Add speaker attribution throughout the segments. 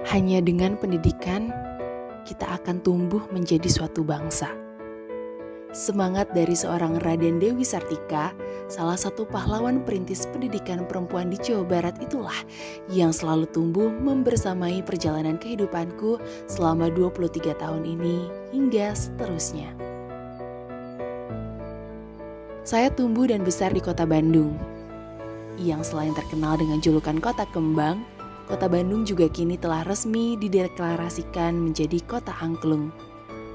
Speaker 1: Hanya dengan pendidikan, kita akan tumbuh menjadi suatu bangsa. Semangat dari seorang Raden Dewi Sartika, salah satu pahlawan perintis pendidikan perempuan di Jawa Barat itulah yang selalu tumbuh membersamai perjalanan kehidupanku selama 23 tahun ini hingga seterusnya. Saya tumbuh dan besar di kota Bandung, yang selain terkenal dengan julukan kota kembang, kota Bandung juga kini telah resmi dideklarasikan menjadi kota angklung.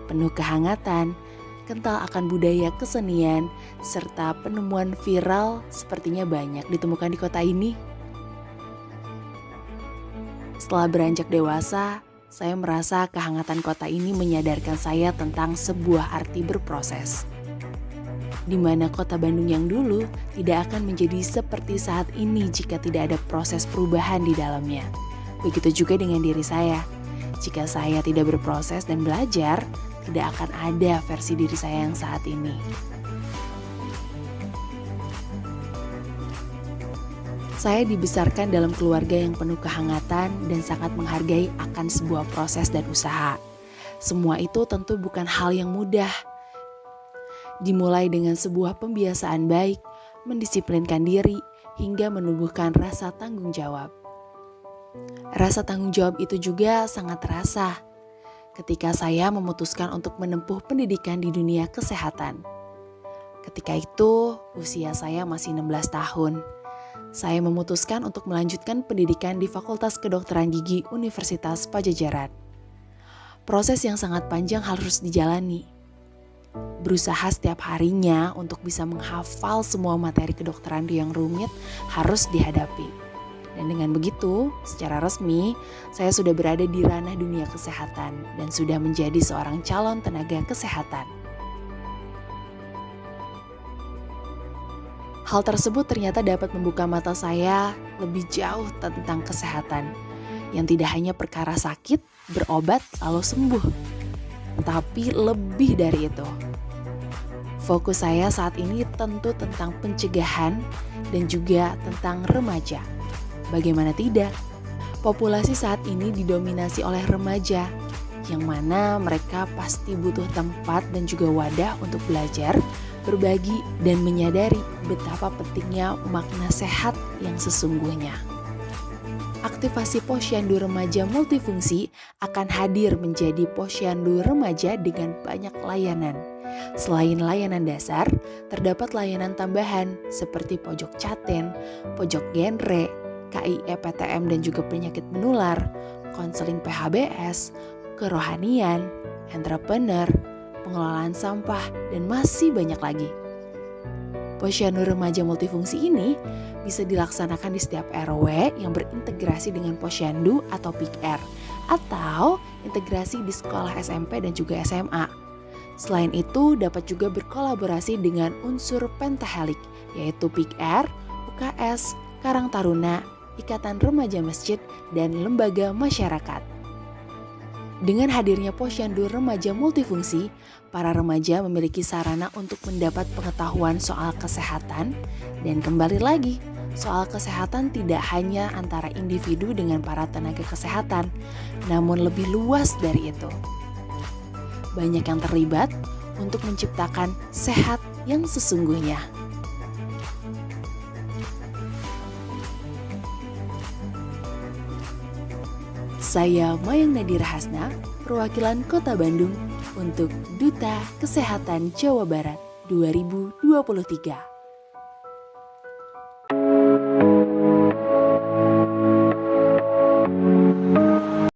Speaker 1: Penuh kehangatan, kental akan budaya kesenian, serta penemuan viral sepertinya banyak ditemukan di kota ini. Setelah beranjak dewasa, saya merasa kehangatan kota ini menyadarkan saya tentang sebuah arti berproses. Di mana kota Bandung yang dulu tidak akan menjadi seperti saat ini jika tidak ada proses perubahan di dalamnya. Begitu juga dengan diri saya. Jika saya tidak berproses dan belajar, tidak akan ada versi diri saya yang saat ini. Saya dibesarkan dalam keluarga yang penuh kehangatan dan sangat menghargai akan sebuah proses dan usaha. Semua itu tentu bukan hal yang mudah. Dimulai dengan sebuah pembiasaan baik, mendisiplinkan diri, hingga menumbuhkan rasa tanggung jawab. Rasa tanggung jawab itu juga sangat terasa ketika saya memutuskan untuk menempuh pendidikan di dunia kesehatan. Ketika itu, usia saya masih 16 tahun. Saya memutuskan untuk melanjutkan pendidikan di Fakultas Kedokteran Gigi Universitas Padjadjaran. Proses yang sangat panjang harus dijalani. Berusaha setiap harinya untuk bisa menghafal semua materi kedokteran yang rumit harus dihadapi. Dan dengan begitu, secara resmi, saya sudah berada di ranah dunia kesehatan dan sudah menjadi seorang calon tenaga kesehatan. Hal tersebut ternyata dapat membuka mata saya lebih jauh tentang kesehatan, yang tidak hanya perkara sakit, berobat, lalu sembuh, tapi lebih dari itu. Fokus saya saat ini tentu tentang pencegahan dan juga tentang remaja. Bagaimana tidak? Populasi saat ini didominasi oleh remaja, yang mana mereka pasti butuh tempat dan juga wadah untuk belajar, berbagi, dan menyadari betapa pentingnya makna sehat yang sesungguhnya. Aktivasi Posyandu Remaja Multifungsi akan hadir menjadi Posyandu Remaja dengan banyak layanan. Selain layanan dasar, terdapat layanan tambahan seperti pojok caten, pojok genre, KIEPTM dan juga penyakit menular, konseling PHBS, kerohanian, entrepreneur, pengelolaan sampah, dan masih banyak lagi. Posyandu Remaja Multifungsi ini bisa dilaksanakan di setiap RW yang berintegrasi dengan Posyandu atau PIKR atau integrasi di sekolah SMP dan juga SMA. Selain itu dapat juga berkolaborasi dengan unsur pentahelik yaitu PIKR, UKS, Karang Taruna, Ikatan Remaja Masjid, dan lembaga masyarakat. Dengan hadirnya Posyandu Remaja Multifungsi, para remaja memiliki sarana untuk mendapat pengetahuan soal kesehatan dan kembali lagi, soal kesehatan tidak hanya antara individu dengan para tenaga kesehatan, namun lebih luas dari itu. Banyak yang terlibat untuk menciptakan sehat yang sesungguhnya. Saya Mayang Nadira Hasna, perwakilan Kota Bandung untuk Duta Kesehatan Jawa Barat 2023.